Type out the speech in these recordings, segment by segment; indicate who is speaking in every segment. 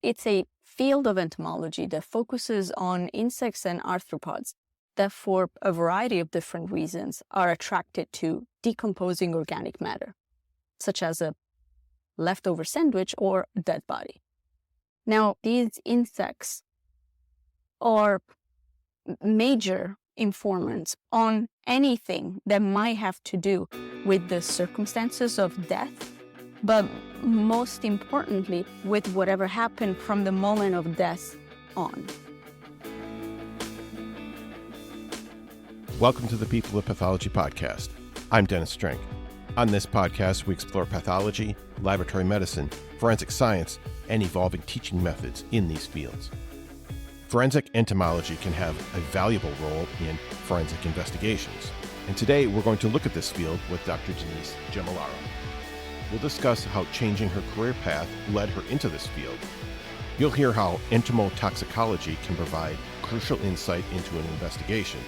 Speaker 1: It's a field of entomology that focuses on insects and arthropods that for a variety of different reasons are attracted to decomposing organic matter, such as a leftover sandwich or a dead body. Now, these insects are major informants on anything that might have to do with the circumstances of death, but most importantly, with whatever happened from the moment of death on.
Speaker 2: Welcome to the People of Pathology podcast. I'm Dennis Strink. On this podcast, we explore pathology, laboratory medicine, forensic science, and evolving teaching methods in these fields. Forensic entomology can have a valuable role in forensic investigations. And today we're going to look at this field with Dr. Denise Gemmellaro. We'll discuss how changing her career path led her into this field. You'll hear how entomotoxicology can provide crucial insight into an investigation.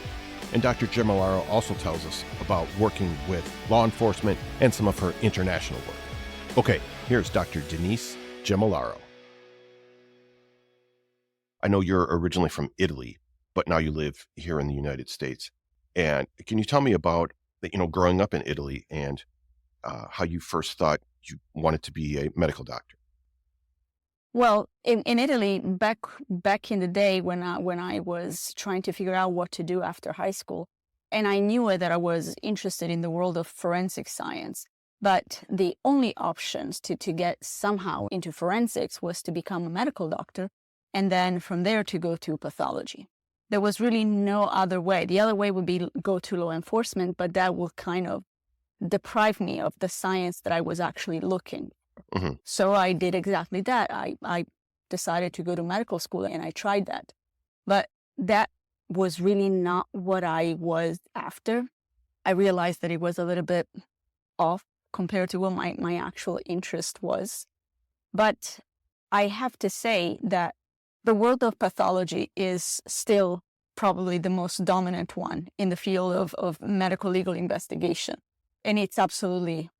Speaker 2: And Dr. Gemmellaro also tells us about working with law enforcement and some of her international work. Okay, here's Dr. Denise Gemmellaro. I know you're originally from Italy, but now you live here in the United States. And can you tell me about, growing up in Italy and how you first thought you wanted to be a medical doctor?
Speaker 1: Well, in Italy, back in the day when I was trying to figure out what to do after high school, and I knew that I was interested in the world of forensic science, but the only options to get somehow into forensics was to become a medical doctor, and then from there to go to pathology. There was really no other way. The other way would be go to law enforcement, but that will kind of deprive me of the science that I was actually looking. Mm-hmm. So I did exactly that. I decided to go to medical school and I tried that. But that was really not what I was after. I realized that it was a little bit off compared to what my actual interest was. But I have to say that the world of pathology is still probably the most dominant one in the field of medico-legal investigation. And it's absolutely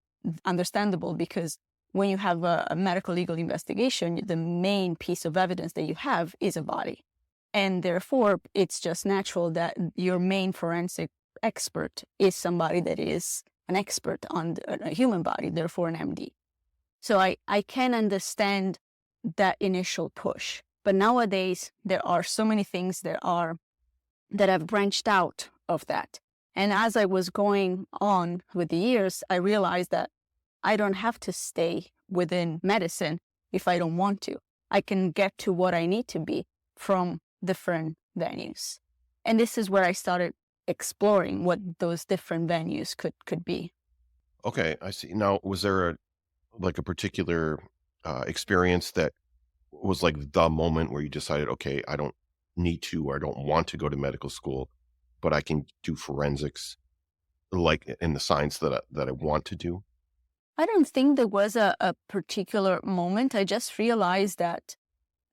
Speaker 1: understandable because when you have a medico-legal investigation, the main piece of evidence that you have is a body. And therefore, it's just natural that your main forensic expert is somebody that is an expert on a human body, therefore an MD. So I can understand that initial push. But nowadays, there are so many things that have branched out of that. And as I was going on with the years, I realized that I don't have to stay within medicine if I don't want to. I can get to what I need to be from different venues. And this is where I started exploring what those different venues could be.
Speaker 2: Okay, I see. Now, was there a particular experience that was like the moment where you decided, okay, I don't need to or I don't want to go to medical school, but I can do forensics like in the science that I want to do?
Speaker 1: I don't think there was a particular moment. I just realized that,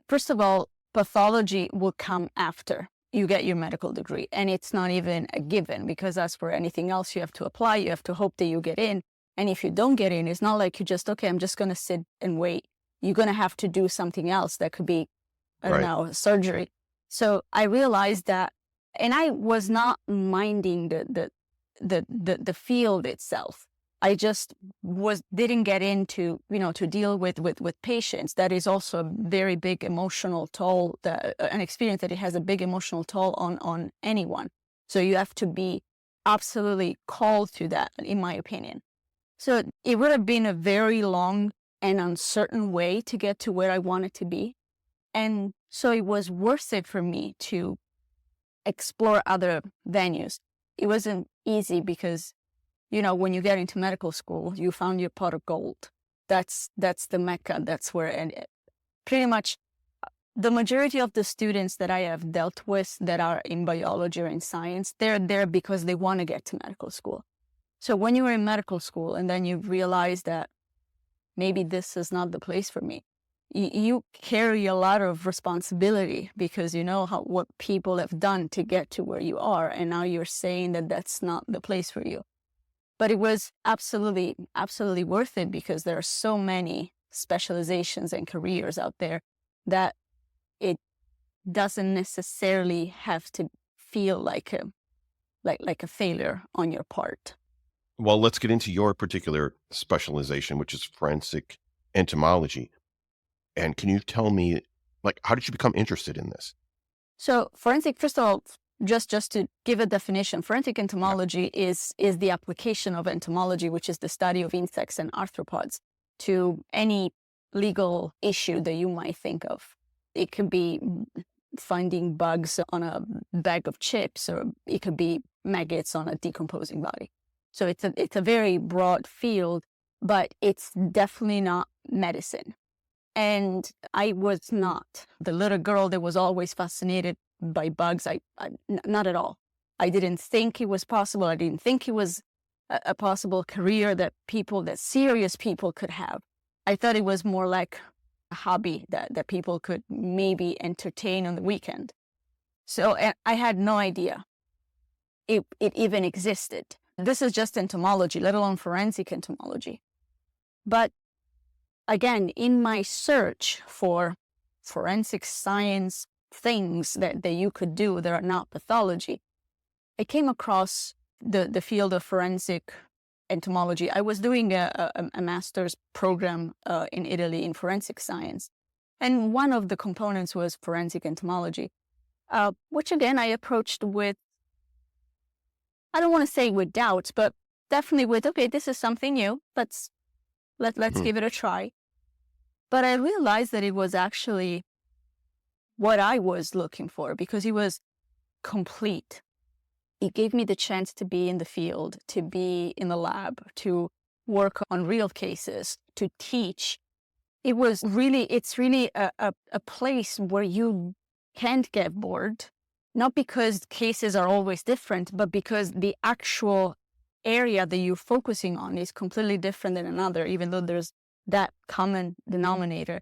Speaker 1: first of all, pathology will come after you get your medical degree. And it's not even a given because as for anything else, you have to apply, you have to hope that you get in. And if you don't get in, it's not like you just, okay, I'm just going to sit and wait. You're going to have to do something else that could be, I don't know, surgery. So I realized that, and I was not minding the field itself. I just didn't get into, to deal with patients. That is also a very big emotional toll, an experience that it has a big emotional toll on anyone. So you have to be absolutely called to that, in my opinion. So it would have been a very long and uncertain way to get to where I wanted to be. And so it was worth it for me to explore other venues. It wasn't easy because, when you get into medical school, you found your pot of gold. That's the Mecca. That's where, and pretty much the majority of the students that I have dealt with that are in biology or in science, they're there because they want to get to medical school. So when you were in medical school and then you realize that maybe this is not the place for me, you carry a lot of responsibility because you know what people have done to get to where you are. And now you're saying that that's not the place for you. But it was absolutely, absolutely worth it because there are so many specializations and careers out there that it doesn't necessarily have to feel like a failure on your part.
Speaker 2: Well, let's get into your particular specialization, which is forensic entomology. And can you tell me, like, how did you become interested in this?
Speaker 1: So forensic, first of all, just to give a definition, forensic entomology is the application of entomology, which is the study of insects and arthropods, to any legal issue that you might think of. It could be finding bugs on a bag of chips, or it could be maggots on a decomposing body. So it's a very broad field, but it's definitely not medicine. And I was not the little girl that was always fascinated by bugs. Not at all. I didn't think it was possible. I didn't think it was a possible career that serious people could have. I thought it was more like a hobby that people could maybe entertain on the weekend. So I had no idea it even existed. This is just entomology, let alone forensic entomology. But again, in my search for forensic science things that you could do that are not pathology, I came across the field of forensic entomology. I was doing a master's program in Italy in forensic science. And one of the components was forensic entomology, which again, I approached with, I don't want to say with doubts, but definitely with, okay, this is something new. Let's give it a try. But I realized that it was actually what I was looking for, because it was complete. It gave me the chance to be in the field, to be in the lab, to work on real cases, to teach. It's really a place where you can't get bored, not because cases are always different, but because the actual area that you're focusing on is completely different than another, even though there's that common denominator.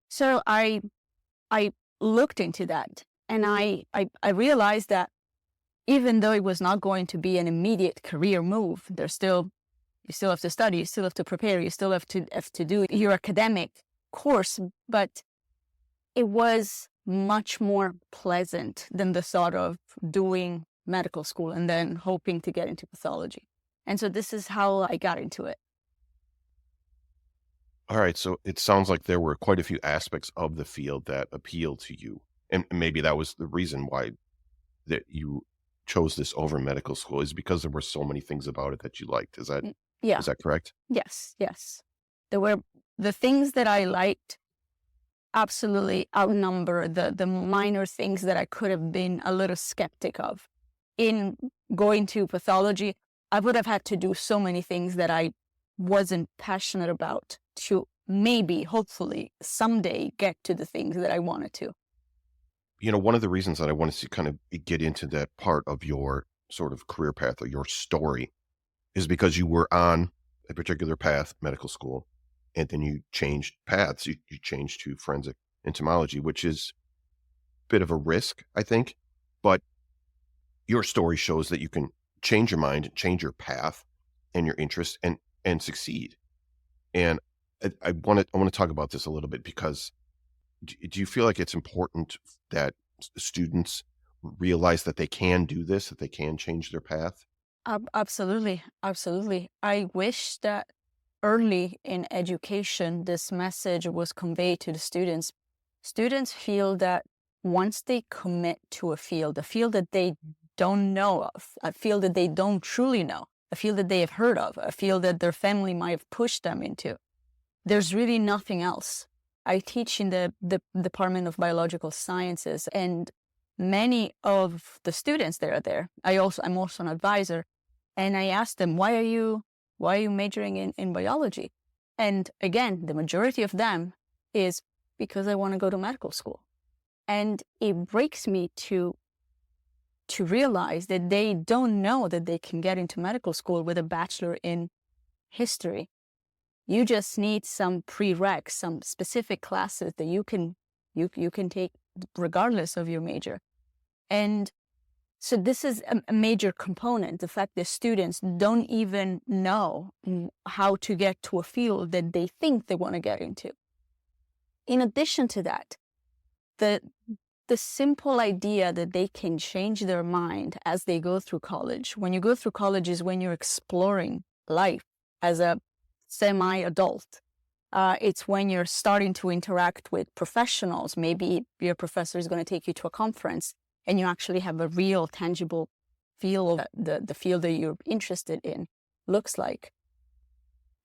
Speaker 1: So I looked into that, and I realized that even though it was not going to be an immediate career move, you still have to study, you still have to prepare, you still have to do your academic course, but it was much more pleasant than the thought of doing medical school and then hoping to get into pathology. And so this is how I got into it.
Speaker 2: All right. So it sounds like there were quite a few aspects of the field that appealed to you. And maybe that was the reason why that you chose this over medical school, is because there were so many things about it that you liked. Is that correct?
Speaker 1: Yes. There were the things that I liked absolutely outnumber the minor things that I could have been a little skeptic of. In going to pathology, I would have had to do so many things that I wasn't passionate about to maybe, hopefully, someday get to the things that I wanted to.
Speaker 2: You know, one of the reasons that I wanted to kind of get into that part of your sort of career path or your story is because you were on a particular path, medical school, and then you changed paths. You changed to forensic entomology, which is a bit of a risk, I think. But your story shows that you can change your mind, change your path and your interest, and succeed. And I want to talk about this a little bit, because do you feel like it's important that students realize that they can do this, that they can change their path?
Speaker 1: Absolutely. I wish that early in education, this message was conveyed to the students. Students feel that once they commit to a field that they don't know of, a field that they don't truly know, a field that they have heard of, a field that their family might have pushed them into, there's really nothing else. I teach in the Department of Biological Sciences, and many of the students that are there, I'm also an advisor, and I ask them, why are you majoring in biology? And again, the majority of them is because I want to go to medical school. And it breaks me to realize that they don't know that they can get into medical school with a bachelor in history. You just need some prereqs, some specific classes that you can take regardless of your major. And so this is a major component, the fact that students don't even know how to get to a field that they think they want to get into. In addition to that, the simple idea that they can change their mind as they go through college. When you go through college is when you're exploring life as a semi-adult. It's when you're starting to interact with professionals. Maybe your professor is going to take you to a conference and you actually have a real tangible feel of the field that you're interested in looks like.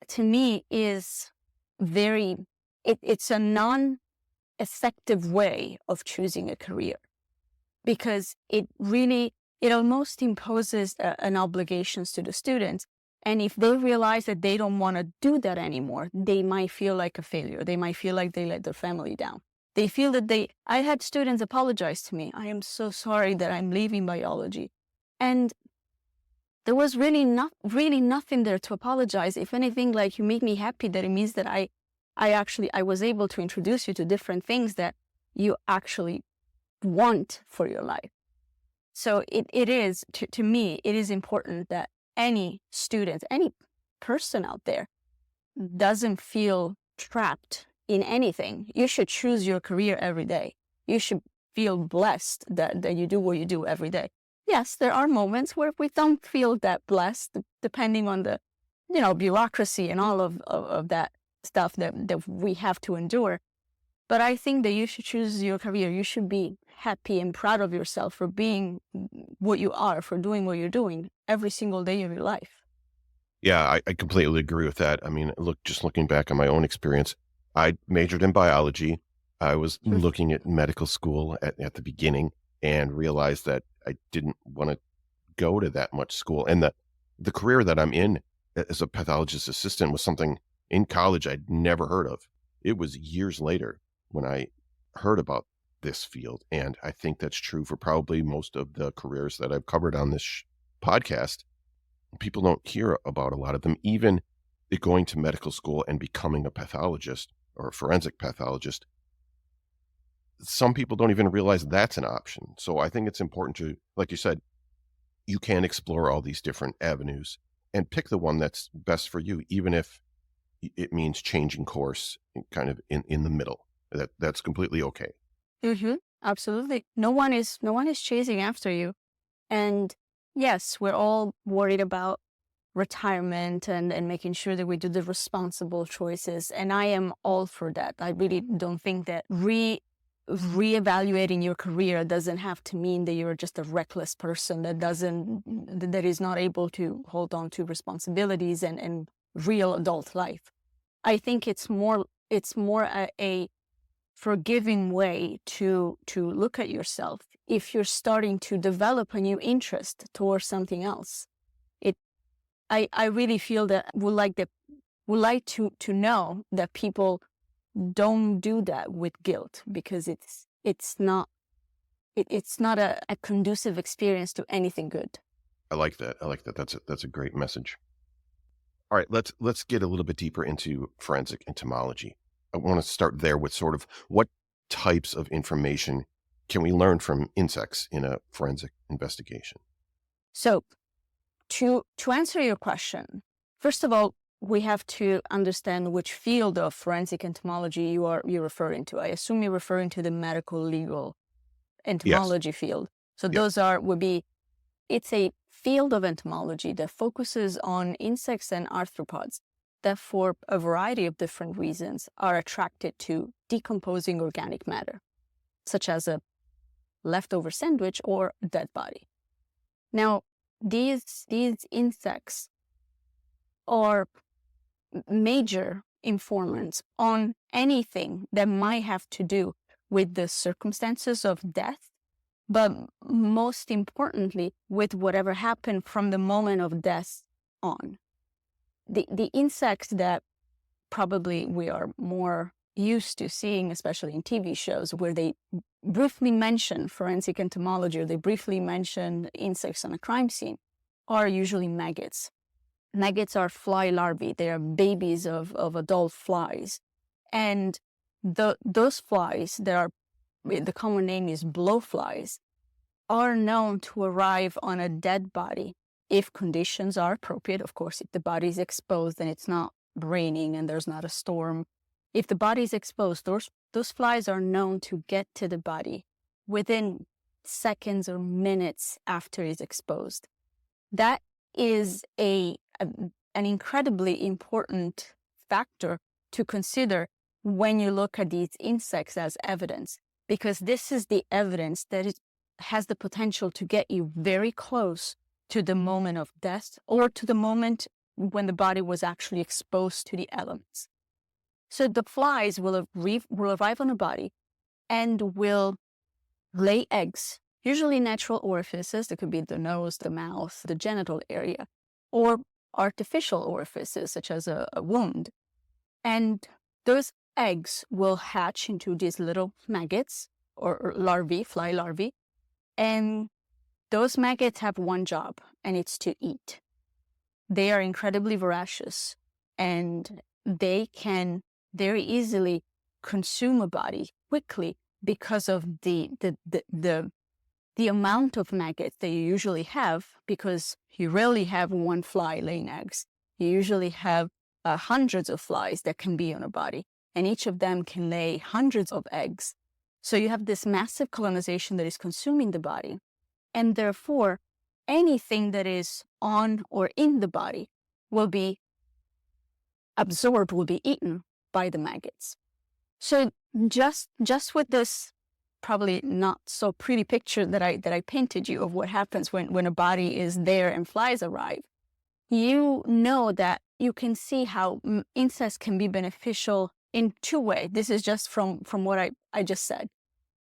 Speaker 1: To me is it's a non-effective way of choosing a career, because it almost imposes an obligations to the students. And if they realize that they don't want to do that anymore, they might feel like a failure. They might feel like they let their family down. They feel that I had students apologize to me. I am so sorry that I'm leaving biology. And there was really nothing there to apologize. If anything, like, you make me happy that it means that I was able to introduce you to different things that you actually want for your life. So it is, to me, it is important that any student, any person out there doesn't feel trapped in anything. You should choose your career every day. You should feel blessed that you do what you do every day. Yes, there are moments where we don't feel that blessed, depending on the, bureaucracy and all of that stuff that we have to endure. But I think that you should choose your career. You should be happy and proud of yourself for being what you are, for doing what you're doing every single day of your life.
Speaker 2: Yeah, I completely agree with that. I mean, just looking back on my own experience, I majored in biology. I was looking at medical school at the beginning and realized that I didn't want to go to that much school. And the career that I'm in as a pathologist assistant was something in college I'd never heard of. It was years later when I heard about this field. And I think that's true for probably most of the careers that I've covered on this podcast. People don't hear about a lot of them, even going to medical school and becoming a pathologist or a forensic pathologist. Some people don't even realize that's an option. So I think it's important to, like you said, you can explore all these different avenues and pick the one that's best for you, even if it means changing course kind of in the middle. That's completely okay.
Speaker 1: Mm-hmm. Absolutely. No one is chasing after you. And yes, we're all worried about retirement and making sure that we do the responsible choices. And I am all for that. I really don't think that reevaluating your career doesn't have to mean that you're just a reckless person that is not able to hold on to responsibilities and real adult life. I think it's more a forgiving way to look at yourself if you're starting to develop a new interest towards something else. I really feel that would like to know that people don't do that with guilt, because it's not a conducive experience to anything good.
Speaker 2: I like that. That's a great message. All right, let's get a little bit deeper into forensic entomology. I want to start there with sort of what types of information can we learn from insects in a forensic investigation?
Speaker 1: So to answer your question, first of all, we have to understand which field of forensic entomology you're referring to. I assume you're referring to the medico-legal entomology field. So those it's a field of entomology that focuses on insects and arthropods that, for a variety of different reasons, are attracted to decomposing organic matter, such as a leftover sandwich or a dead body. Now, these insects are major informants on anything that might have to do with the circumstances of death, but most importantly, with whatever happened from the moment of death on. The insects that probably we are more used to seeing, especially in TV shows, where they briefly mention forensic entomology or they briefly mention insects on a crime scene, are usually maggots. Maggots are fly larvae. They are babies of adult flies. And those flies that are, the common name is blowflies, are known to arrive on a dead body if conditions are appropriate. Of course, if the body is exposed and it's not raining and there's not a storm if the body is exposed, those flies are known to get to the body within seconds or minutes after it's exposed. That is an incredibly important factor to consider when you look at these insects as evidence, because this is the evidence that it has the potential to get you very close to the moment of death or to the moment when the body was actually exposed to the elements. So the flies will arrive on a body and will lay eggs, usually natural orifices. That could be the nose, the mouth, the genital area, or artificial orifices such as a wound. And those eggs will hatch into these little maggots or larvae, fly larvae. And those maggots have one job, and it's to eat. They are incredibly voracious, and they can very easily consume a body quickly because of the amount of maggots that you usually have, because you rarely have one fly laying eggs. You usually have hundreds of flies that can be on a body, and each of them can lay hundreds of eggs. So you have this massive colonization that is consuming the body, and therefore anything that is on or in the body will be absorbed, will be eaten by the maggots. So just with this probably not so pretty picture that I painted you of what happens when a body is there and flies arrive, you know that you can see how insects can be beneficial in two ways. This is just from what I just said.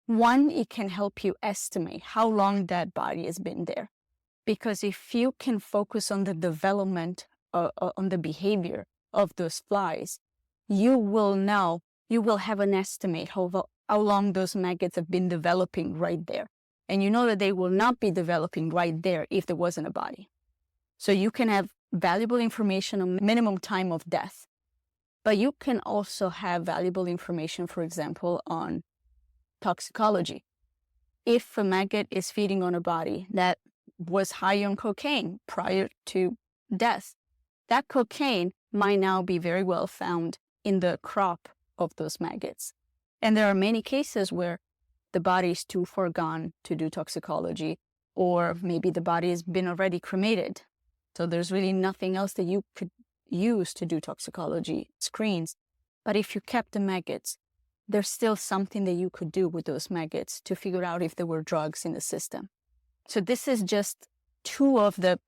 Speaker 1: One, it can help you estimate how long that body has been there. Because if you can focus on the development, on the behavior of those flies, you will have an estimate how long those maggots have been developing right there. And you know that they will not be developing right there if there wasn't a body. So you can have valuable information on minimum time of death. But you can also have valuable information, for example, on toxicology. If a maggot is feeding on a body that was high on cocaine prior to death, that cocaine might now be very well found in the crop of those maggots. And there are many cases where the body is too far gone to do toxicology, or maybe the body has been already cremated. So there's really nothing else that you could use to do toxicology screens. But if you kept the maggots, there's still something that you could do with those maggots to figure out if there were drugs in the system. So this is just two of the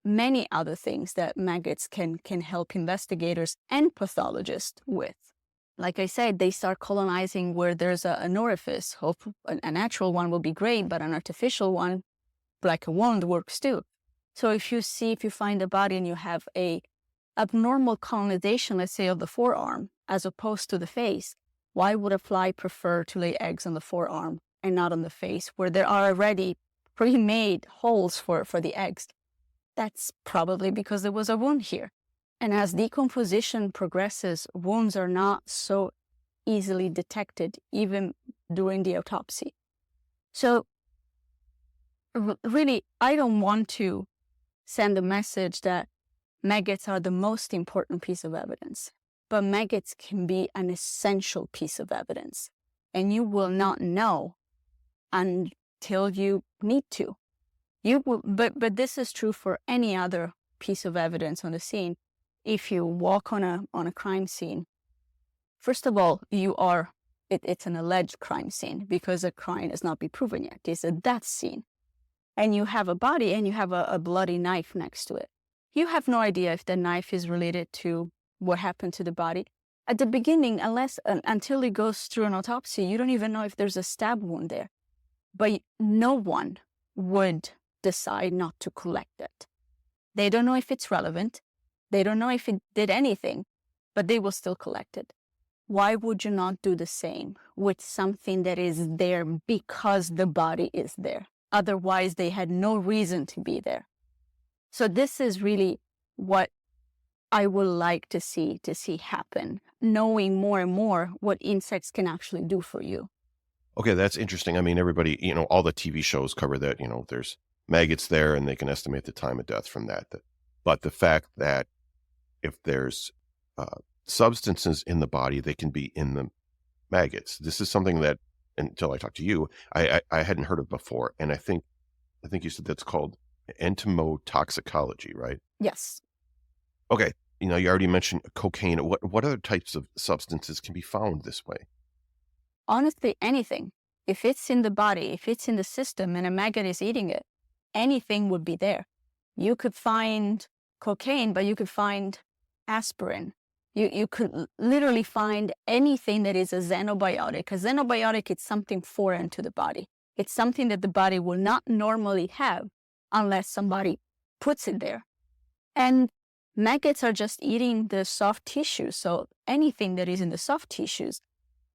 Speaker 1: many other things that maggots can help investigators and pathologists with. Like I said, they start colonizing where there's an orifice. A natural one will be great, but an artificial one, like a wound, works too. So if you find a body and you have a abnormal colonization, let's say of the forearm, as opposed to the face, why would a fly prefer to lay eggs on the forearm and not on the face, where there are already pre-made holes for the eggs? That's probably because there was a wound here. And as decomposition progresses, wounds are not so easily detected, even during the autopsy. So really, I don't want to send a message that maggots are the most important piece of evidence, but maggots can be an essential piece of evidence, and you will not know until you need to. But this is true for any other piece of evidence on the scene. If you walk on a crime scene, first of all, it's an alleged crime scene because a crime has not been proven yet. It's a death scene. And you have a body and you have a bloody knife next to it. You have no idea if the knife is related to what happened to the body. At the beginning, until it goes through an autopsy, you don't even know if there's a stab wound there. But no one would decide not to collect it. They don't know if it's relevant. They don't know if it did anything, but they will still collect it. Why would you not do the same with something that is there because the body is there? Otherwise, they had no reason to be there. So this is really what I would like to see happen, knowing more and more what insects can actually do for you.
Speaker 2: Okay, that's interesting. I mean, everybody, all the TV shows cover that, there's maggots there and they can estimate the time of death from that. But the fact that if there's substances in the body, they can be in the maggots. This is something that, until I talked to you, I hadn't heard of before. And I think you said that's called entomotoxicology, right?
Speaker 1: Yes.
Speaker 2: Okay. You already mentioned cocaine. What other types of substances can be found this way?
Speaker 1: Honestly, anything. If it's in the body, if it's in the system and a maggot is eating it, anything would be there. You could find cocaine, but you could find aspirin. You could literally find anything that is a xenobiotic. A xenobiotic is something foreign to the body. It's something that the body will not normally have unless somebody puts it there. And maggots are just eating the soft tissue. So anything that is in the soft tissues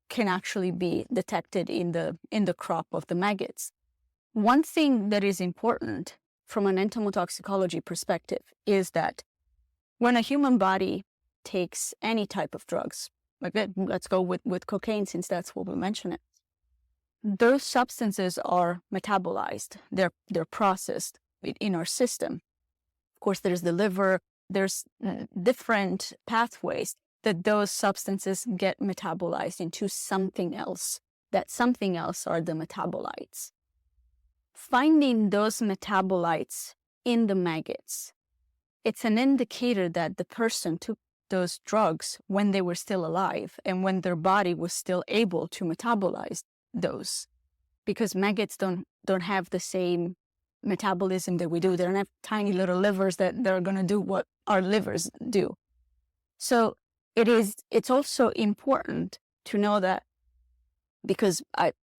Speaker 1: can actually be detected in the crop of the maggots. One thing that is important from an entomotoxicology perspective is that when a human body takes any type of drugs, like let's go with cocaine since that's what we mentioned it, those substances are metabolized. They're processed in our system. Of course, there's the liver, there's different pathways that those substances get metabolized into something else. That something else are the metabolites. Finding those metabolites in the maggots, it's an indicator that the person took those drugs when they were still alive and when their body was still able to metabolize those. Because maggots don't have the same metabolism that we do. They don't have tiny little livers that they're going to do what our livers do. So it's also important to know that, because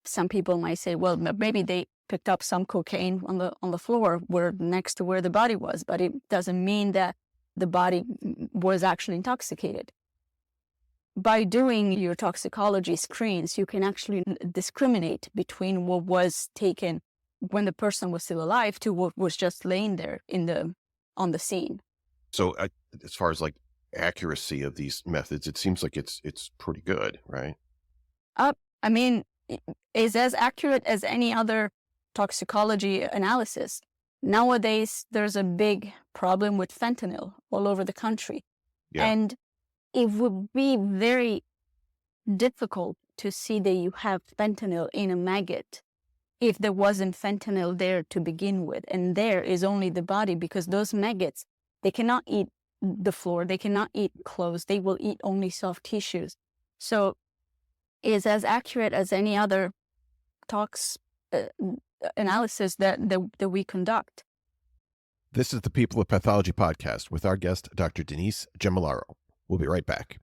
Speaker 1: some people might say, well, maybe they picked up some cocaine on the floor next to where the body was, but it doesn't mean that the body was actually intoxicated. By doing your toxicology screens, you can actually discriminate between what was taken when the person was still alive to what was just laying there on the scene.
Speaker 2: So as far as like accuracy of these methods, it seems like it's pretty good, right?
Speaker 1: I mean, is as accurate as any other toxicology analysis. Nowadays, there's a big problem with fentanyl all over the country.
Speaker 2: Yeah.
Speaker 1: And it would be very difficult to see that you have fentanyl in a maggot if there wasn't fentanyl there to begin with. And there is only the body, because those maggots, they cannot eat the floor, they cannot eat clothes, they will eat only soft tissues. So it's as accurate as any other tox analysis that we conduct.
Speaker 2: This is the People of Pathology podcast with our guest, Dr. Denise Gemmellaro. We'll be right back.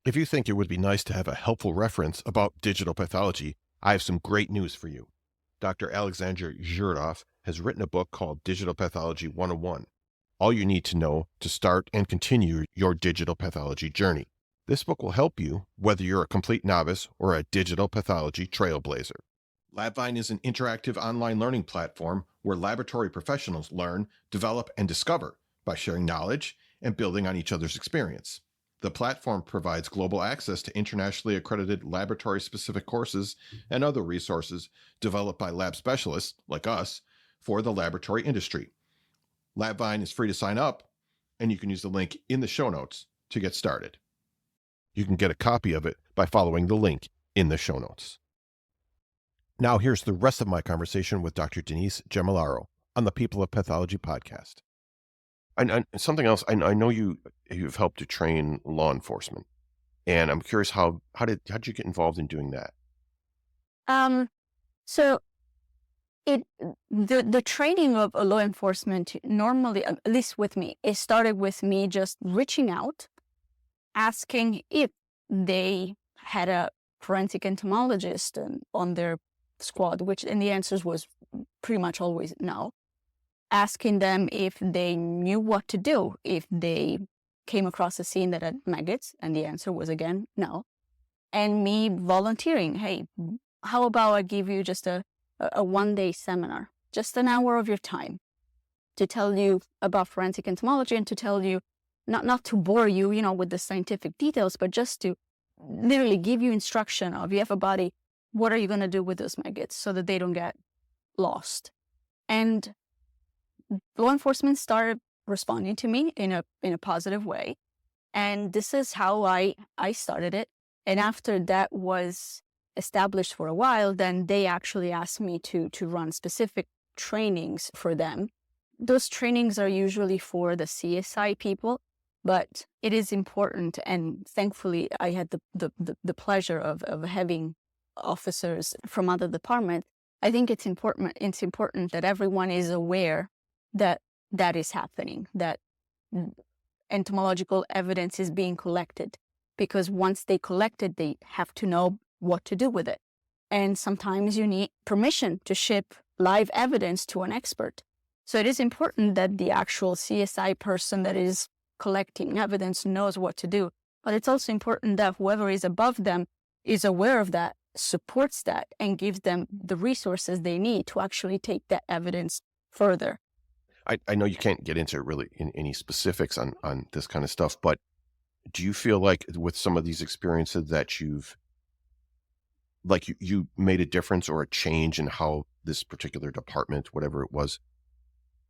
Speaker 2: If you think it would be nice to have a helpful reference about digital pathology, I have some great news for you. Dr. Alexander Zhurdov has written a book called Digital Pathology 101. All you need to know to start and continue your digital pathology journey. This book will help you whether you're a complete novice or a digital pathology trailblazer. LabVine is an interactive online learning platform where laboratory professionals learn, develop, and discover by sharing knowledge and building on each other's experience. The platform provides global access to internationally accredited laboratory-specific courses and other resources developed by lab specialists, like us, for the laboratory industry. LabVine is free to sign up, and you can use the link in the show notes to get started. You can get a copy of it by following the link in the show notes. Now here's the rest of my conversation with Dr. Denise Gemmellaro on the People of Pathology podcast. And something else, I know you've helped to train law enforcement, and I'm curious how did you get involved in doing that?
Speaker 1: So the training of a law enforcement normally, at least with me, it started with me just reaching out, asking if they had a forensic entomologist on their squad, and the answers was pretty much always no. Asking them if they knew what to do if they came across a scene that had maggots, and the answer was again no. And me volunteering, hey, how about I give you just a one-day seminar, just an hour of your time, to tell you about forensic entomology and to tell you, not to bore you, with the scientific details, but just to literally give you instruction of, you have a body, what are you going to do with those maggots so that they don't get lost? And law enforcement started responding to me in a positive way. And this is how I started it. And after that was established for a while, then they actually asked me to run specific trainings for them. Those trainings are usually for the CSI people, but it is important. And thankfully, I had the pleasure of having officers from other departments. I think it's important. It's important that everyone is aware that that is happening, that entomological evidence is being collected, because once they collect it, they have to know what to do with it. And sometimes you need permission to ship live evidence to an expert. So it is important that the actual CSI person that is collecting evidence knows what to do. But it's also important that whoever is above them is aware of that, supports that, and gives them the resources they need to actually take that evidence further.
Speaker 2: I know you can't get into really in any specifics on this kind of stuff, but do you feel like with some of these experiences that you've, like you made a difference or a change in how this particular department, whatever it was,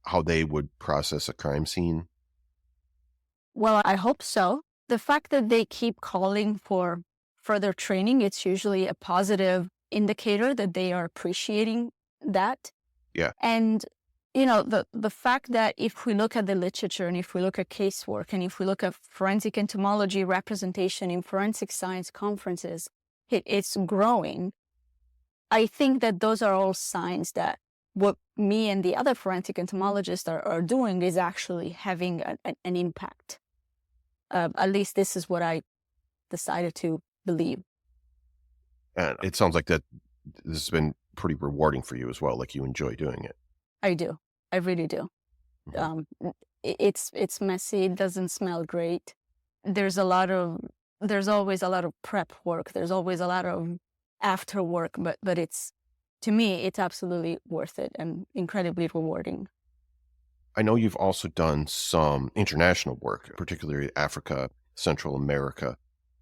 Speaker 2: how they would process a crime scene?
Speaker 1: Well, I hope so. The fact that they keep calling for further training, it's usually a positive indicator that they are appreciating that.
Speaker 2: Yeah.
Speaker 1: And the fact that if we look at the literature and if we look at casework and if we look at forensic entomology representation in forensic science conferences, it's growing. I think that those are all signs that what me and the other forensic entomologists are doing is actually having an impact. At least this is what I decided to believe.
Speaker 2: And it sounds like that this has been pretty rewarding for you as well. Like you enjoy doing it.
Speaker 1: I do. I really do.
Speaker 2: Mm-hmm.
Speaker 1: It's messy. It doesn't smell great. There's always a lot of prep work. There's always a lot of after work, but to me, it's absolutely worth it and incredibly rewarding.
Speaker 2: I know you've also done some international work, particularly Africa, Central America.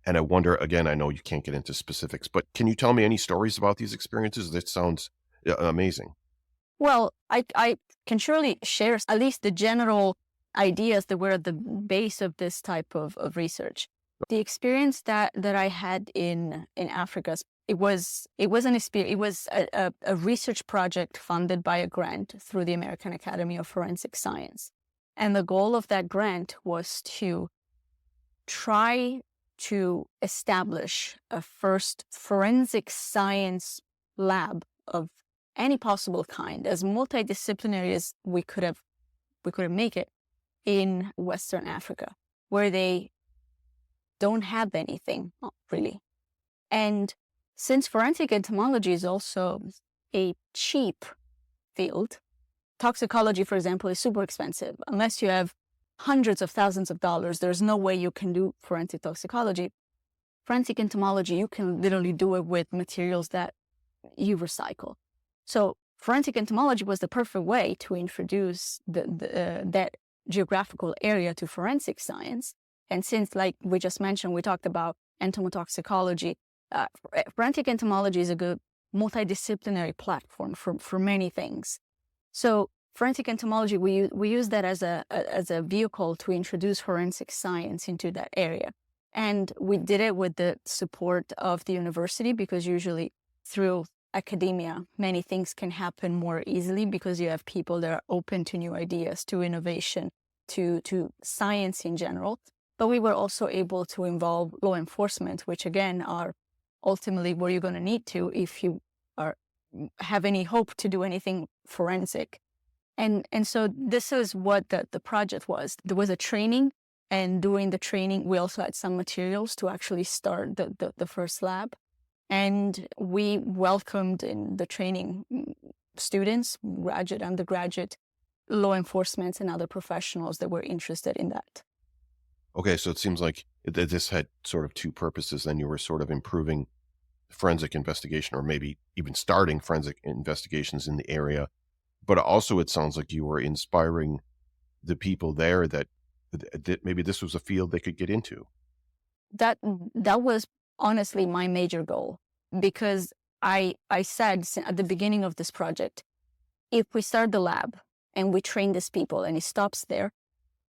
Speaker 2: And I wonder, again, I know you can't get into specifics, but can you tell me any stories about these experiences? That sounds amazing.
Speaker 1: Well, I can surely share at least the general ideas that were at the base of this type of research. The experience that I had in Africa, it was a research project funded by a grant through the American Academy of Forensic Science. And the goal of that grant was to try to establish a first forensic science lab of any possible kind, as multidisciplinary as we could make it, in Western Africa, where they don't have anything, really. And since forensic entomology is also a cheap field, toxicology, for example, is super expensive. Unless you have hundreds of thousands of dollars, there's no way you can do forensic toxicology. Forensic entomology, you can literally do it with materials that you recycle. So forensic entomology was the perfect way to introduce that geographical area to forensic science. And since, like we just mentioned, we talked about entomotoxicology, forensic entomology is a good multidisciplinary platform for many things. So forensic entomology, we use that as a vehicle to introduce forensic science into that area. And we did it with the support of the university, because usually through academia, many things can happen more easily because you have people that are open to new ideas, to innovation, to science in general. But we were also able to involve law enforcement, which again are ultimately where you're going to need to if you have any hope to do anything forensic. And so this is what the project was. There was a training, and during the training, we also had some materials to actually start the first lab. And we welcomed in the training students, graduate, undergraduate, law enforcement, and other professionals that were interested in that.
Speaker 2: Okay, so it seems like this had sort of two purposes. Then you were sort of improving forensic investigation, or maybe even starting forensic investigations in the area. But also it sounds like you were inspiring the people there that maybe this was a field they could get into.
Speaker 1: That was honestly my major goal, because I said at the beginning of this project, if we start the lab and we train these people and it stops there,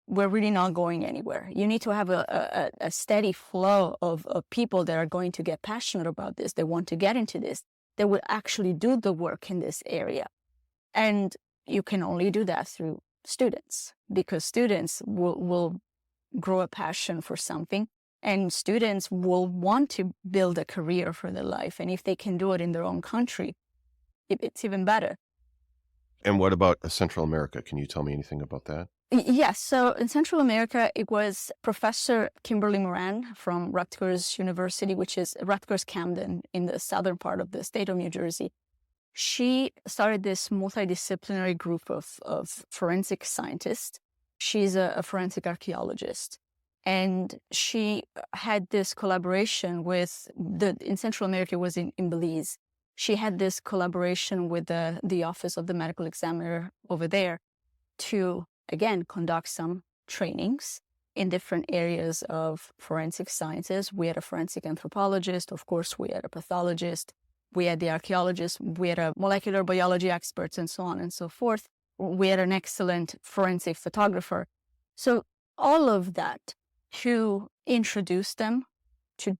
Speaker 1: we're really not going anywhere. You need to have a steady flow of people that are going to get passionate about this, they want to get into this, they will actually do the work in this area. And you can only do that through students, because students will grow a passion for something, and students will want to build a career for their life. And if they can do it in their own country, it's even better.
Speaker 2: And what about Central America? Can you tell me anything about that?
Speaker 1: Yes. So in Central America, it was Professor Kimberly Moran from Rutgers University, which is Rutgers Camden in the southern part of the state of New Jersey. She started this multidisciplinary group of forensic scientists. She's a forensic archaeologist. And she had this collaboration with in Central America, it was in Belize. She had this collaboration with the Office of the Medical Examiner over there to, again, conduct some trainings in different areas of forensic sciences. We had a forensic anthropologist, of course, we had a pathologist, we had the archaeologist, we had a molecular biology experts, and so on and so forth. We had an excellent forensic photographer. So all of that to introduce them to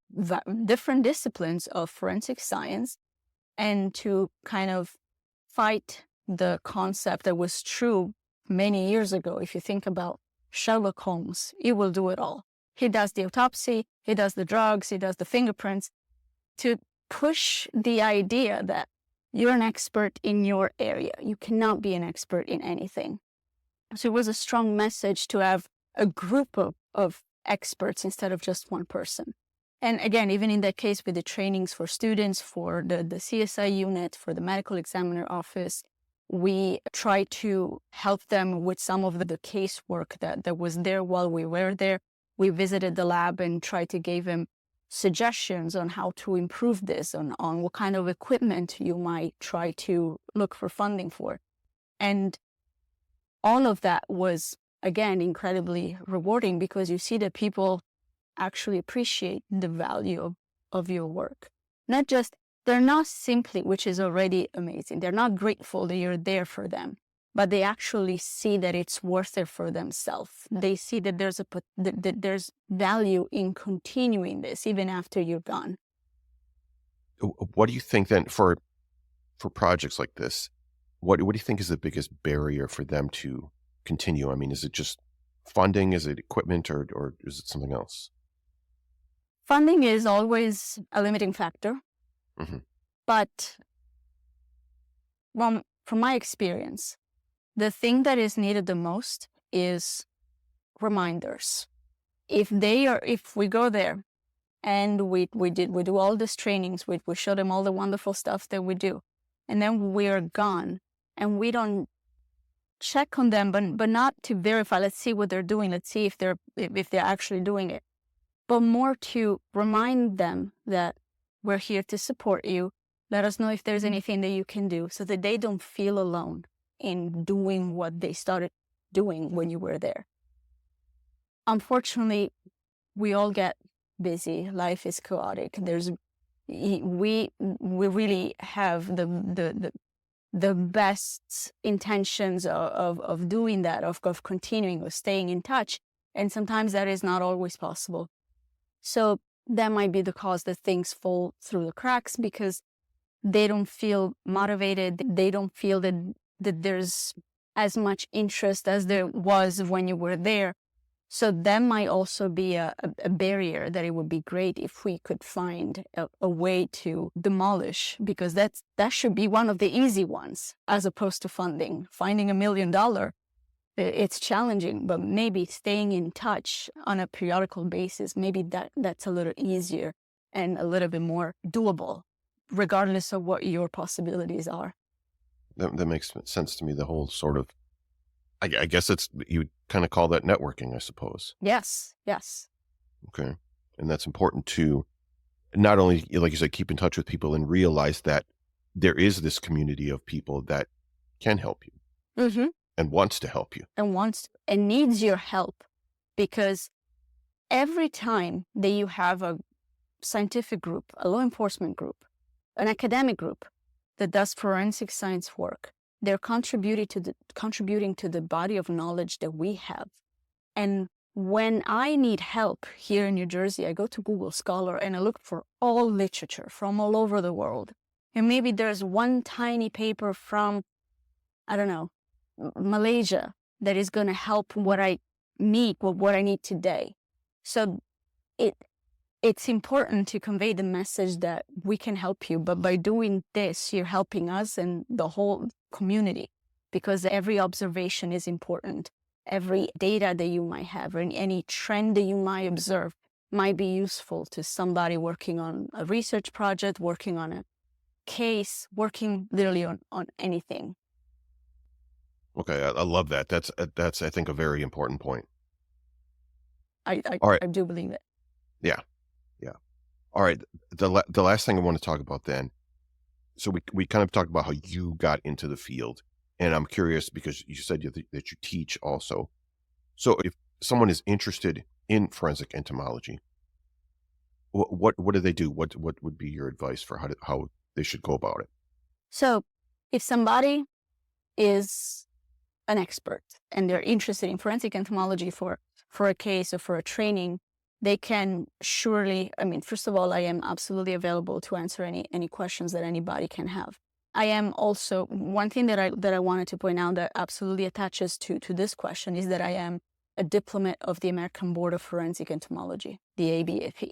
Speaker 1: different disciplines of forensic science and to kind of fight the concept that was true many years ago. If you think about Sherlock Holmes, he will do it all. He does the autopsy, he does the drugs, he does the fingerprints, to push the idea that you're an expert in your area. You cannot be an expert in anything. So it was a strong message to have a group of experts instead of just one person. And again, even in that case with the trainings for students, for the CSI unit, for the medical examiner office, we try to help them with some of the casework that was there while we were there. We visited the lab and tried to give them suggestions on how to improve this, on what kind of equipment you might try to look for funding for. And all of that was, again, incredibly rewarding, because you see that people actually appreciate the value of your work. Not just, they're not simply, which is already amazing, they're not grateful that you're there for them, but they actually see that it's worth it for themselves. They see that there's value in continuing this even after you're gone.
Speaker 2: What do you think then for projects like this? What do you think is the biggest barrier for them to continue? I mean, is it just funding? Is it equipment, or is it something else?
Speaker 1: Funding is always a limiting factor. Mm-hmm. But from my experience, the thing that is needed the most is reminders. If we go there and we do all these trainings, we show them all the wonderful stuff that we do, and then we are gone and we don't check on them, but not to verify, let's see what they're doing, let's see if they're actually doing it, but more to remind them that we're here to support you. Let us know if there's anything that you can do, so that they don't feel alone in doing what they started doing when you were there. Unfortunately, we all get busy. Life is chaotic. We really have the best intentions of doing that, of continuing, of staying in touch, and sometimes that is not always possible. So that might be the cause that things fall through the cracks, because they don't feel motivated. They don't feel that there's as much interest as there was when you were there. So that might also be a barrier that it would be great if we could find a way to demolish, because that should be one of the easy ones, as opposed to funding. Finding $1 million, it's challenging, but maybe staying in touch on a periodical basis, maybe that's a little easier and a little bit more doable, regardless of what your possibilities are.
Speaker 2: That makes sense to me. The whole sort of, I guess you kind of call that networking, I suppose.
Speaker 1: Yes.
Speaker 2: Okay. And that's important to not only, like you said, keep in touch with people and realize that there is this community of people that can help you. Mm-hmm. And wants to help you.
Speaker 1: And needs your help, because every time that you have a scientific group, a law enforcement group, an academic group that does forensic science work, they're contributing to the body of knowledge that we have. And when I need help here in New Jersey, I go to Google Scholar and I look for all literature from all over the world. And maybe there's one tiny paper from, I don't know, Malaysia that is going to help what I need today. So it's important to convey the message that we can help you, but by doing this, you're helping us and the whole community, because every observation is important. Every data that you might have or any trend that you might observe might be useful to somebody working on a research project, working on a case, working literally on anything.
Speaker 2: Okay, I love that. That's I think a very important point.
Speaker 1: I
Speaker 2: All right.
Speaker 1: do believe it.
Speaker 2: Yeah. All right. The last thing I want to talk about then. So we kind of talked about how you got into the field, and I'm curious because you said that you teach also. So if someone is interested in forensic entomology, what do they do? What would be your advice for how they should go about it?
Speaker 1: So if somebody is an expert and they're interested in forensic entomology for a case or for a training, they can surely, first of all, I am absolutely available to answer any questions that anybody can have. I am also, one thing that I wanted to point out that absolutely attaches to this question is that I am a diplomat of the American Board of Forensic Entomology, the ABFE.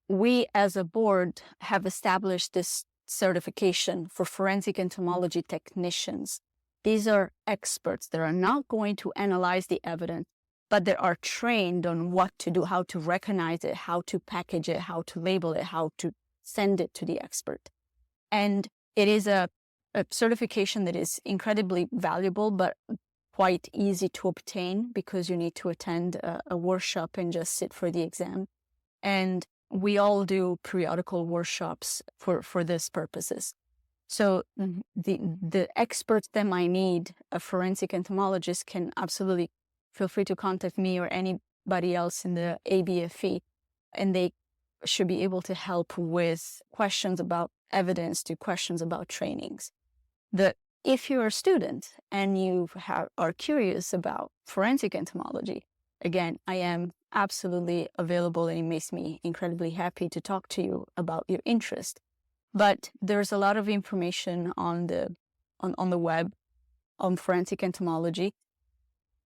Speaker 1: We as a board have established this certification for forensic entomology technicians. These are experts that are not going to analyze the evidence, but they are trained on what to do, how to recognize it, how to package it, how to label it, how to send it to the expert. And it is a certification that is incredibly valuable, but quite easy to obtain because you need to attend a workshop and just sit for the exam. And we all do periodical workshops for these purposes. So the experts that might need, a forensic entomologist, can absolutely feel free to contact me or anybody else in the ABFE, and they should be able to help with questions about evidence to questions about trainings. If you're a student and you are curious about forensic entomology, again, I am absolutely available, and it makes me incredibly happy to talk to you about your interest. But there's a lot of information on the web on forensic entomology.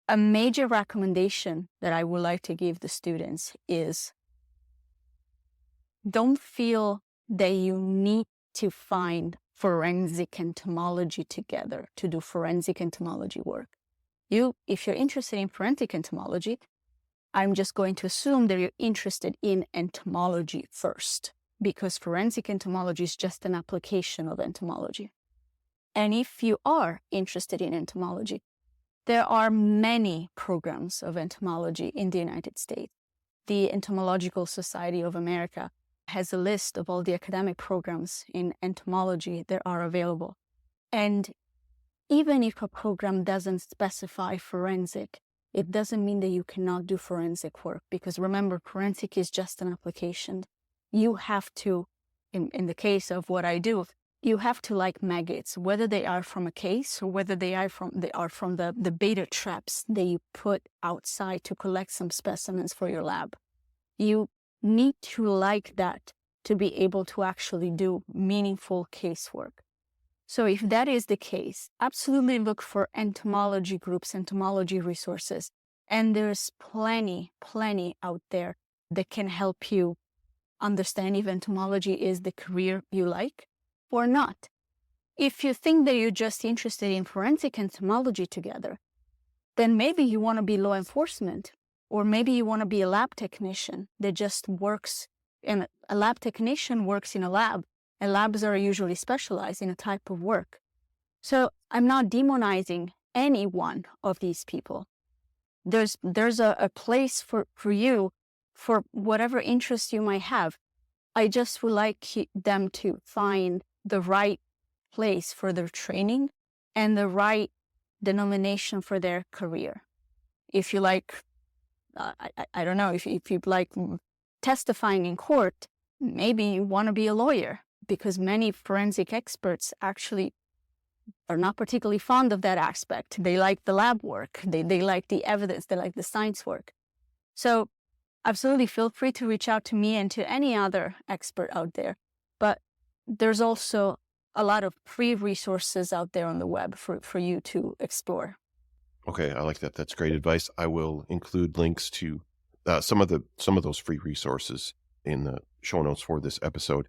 Speaker 1: A major recommendation that I would like to give the students is don't feel that you need to find forensic entomology together to do forensic entomology work. If you're interested in forensic entomology, I'm just going to assume that you're interested in entomology first, because forensic entomology is just an application of entomology. And if you are interested in entomology, there are many programs of entomology in the United States. The Entomological Society of America has a list of all the academic programs in entomology that are available. And even if a program doesn't specify forensic, it doesn't mean that you cannot do forensic work, because remember, forensic is just an application. You have to, in the case of what I do, you have to like maggots, whether they are from a case or whether they are from the beta traps that you put outside to collect some specimens for your lab. You need to like that to be able to actually do meaningful casework. So if that is the case, absolutely look for entomology groups, entomology resources. And there's plenty out there that can help you understand if entomology is the career you like or not. If you think that you're just interested in forensic entomology together, then maybe you want to be law enforcement, or maybe you want to be a lab technician that just works, and a lab technician works in a lab, and labs are usually specialized in a type of work. So I'm not demonizing any one of these people. There's a place for you for whatever interest you might have. I just would like them to find the right place for their training and the right denomination for their career. If you like, I don't know, if you like testifying in court, maybe you want to be a lawyer, because many forensic experts actually are not particularly fond of that aspect. They like the lab work. They like the evidence. They like the science work. So absolutely feel free to reach out to me and to any other expert out there. But there's also a lot of free resources out there on the web for you to explore.
Speaker 2: Okay, I like that. That's great advice. I will include links to some of those free resources in the show notes for this episode.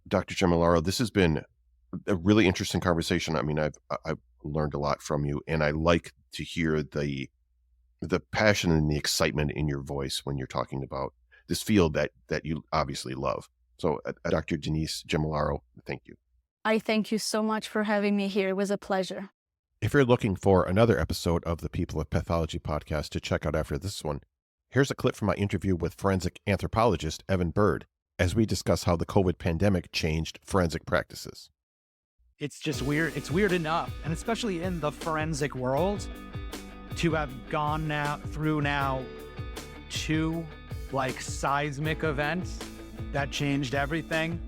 Speaker 2: Dr. Gemmellaro, this has been a really interesting conversation. I mean, I've learned a lot from you, and I like to hear the passion and the excitement in your voice when you're talking about this field that you obviously love. So, Dr. Denise Gemmellaro, thank you.
Speaker 1: I thank you so much for having me here. It was a pleasure.
Speaker 2: If you're looking for another episode of the People of Pathology podcast to check out after this one, here's a clip from my interview with forensic anthropologist Evan Bird as we discuss how the COVID pandemic changed forensic practices.
Speaker 3: It's just weird. It's weird enough, and especially in the forensic world, to have gone through two seismic events that changed everything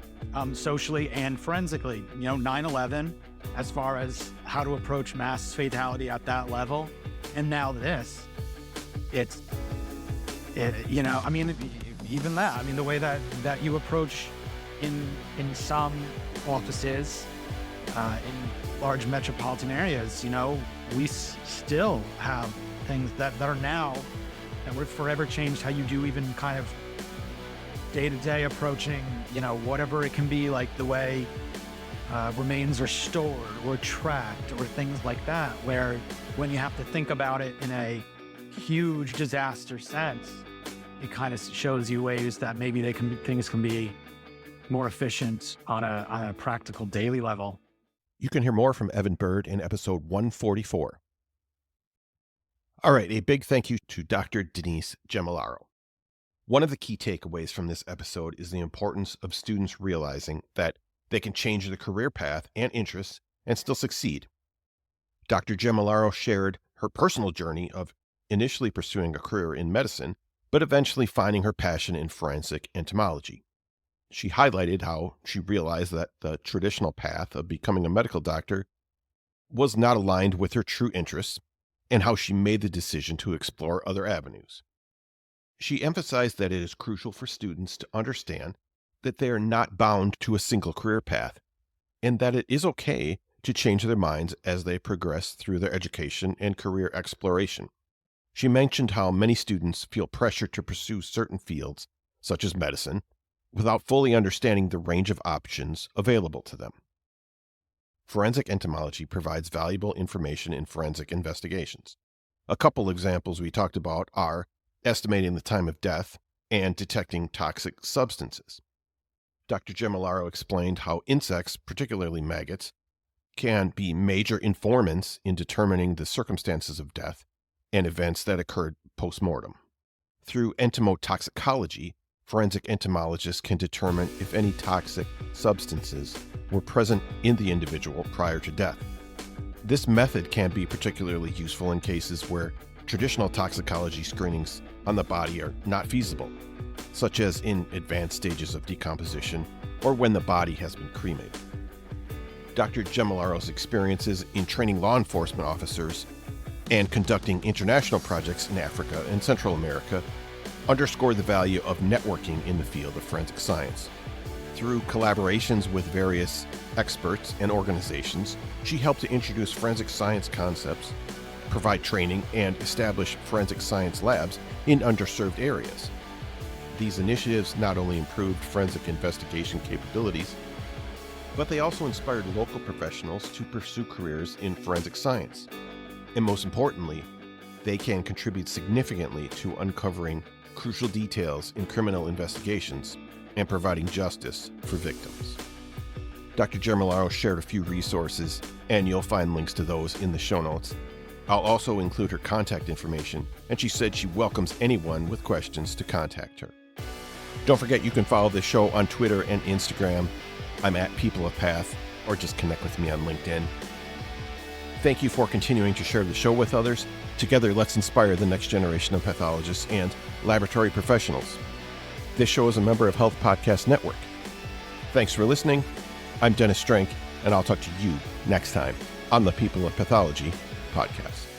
Speaker 3: socially and forensically. 9/11, as far as how to approach mass fatality at that level, and now this. Even that. I mean, the way that you approach in some offices in large metropolitan areas, we still have things that are now that would forever changed how you do even kind of day-to-day approaching, whatever it can be, like the way remains are stored or tracked or things like that, where when you have to think about it in a huge disaster sense, it kind of shows you ways that maybe things can be more efficient on a practical daily level.
Speaker 2: You can hear more from Evan Bird in episode 144. All right, a big thank you to Dr. Denise Gemmellaro. One of the key takeaways from this episode is the importance of students realizing that they can change their career path and interests and still succeed. Dr. Gemmellaro shared her personal journey of initially pursuing a career in medicine, but eventually finding her passion in forensic entomology. She highlighted how she realized that the traditional path of becoming a medical doctor was not aligned with her true interests, and how she made the decision to explore other avenues. She emphasized that it is crucial for students to understand that they are not bound to a single career path, and that it is okay to change their minds as they progress through their education and career exploration. She mentioned how many students feel pressure to pursue certain fields, such as medicine, without fully understanding the range of options available to them. Forensic entomology provides valuable information in forensic investigations. A couple examples we talked about are estimating the time of death and detecting toxic substances. Dr. Gemmellaro explained how insects, particularly maggots, can be major informants in determining the circumstances of death and events that occurred post-mortem. Through entomotoxicology, forensic entomologists can determine if any toxic substances were present in the individual prior to death. This method can be particularly useful in cases where traditional toxicology screenings on the body are not feasible, such as in advanced stages of decomposition or when the body has been cremated. Dr. Gemmellaro's experiences in training law enforcement officers and conducting international projects in Africa and Central America underscore the value of networking in the field of forensic science. Through collaborations with various experts and organizations, she helped to introduce forensic science concepts, provide training, and establish forensic science labs in underserved areas. These initiatives not only improved forensic investigation capabilities, but they also inspired local professionals to pursue careers in forensic science. And most importantly, they can contribute significantly to uncovering crucial details in criminal investigations and providing justice for victims. Dr. Gemmellaro shared a few resources, and you'll find links to those in the show notes. I'll also include her contact information, and she said she welcomes anyone with questions to contact her. Don't forget you can follow this show on Twitter and Instagram. I'm at People of Path, or just connect with me on LinkedIn. Thank you for continuing to share the show with others. Together, let's inspire the next generation of pathologists and laboratory professionals. This show is a member of Health Podcast Network. Thanks for listening. I'm Dennis Strank, and I'll talk to you next time on the People of Pathology podcast.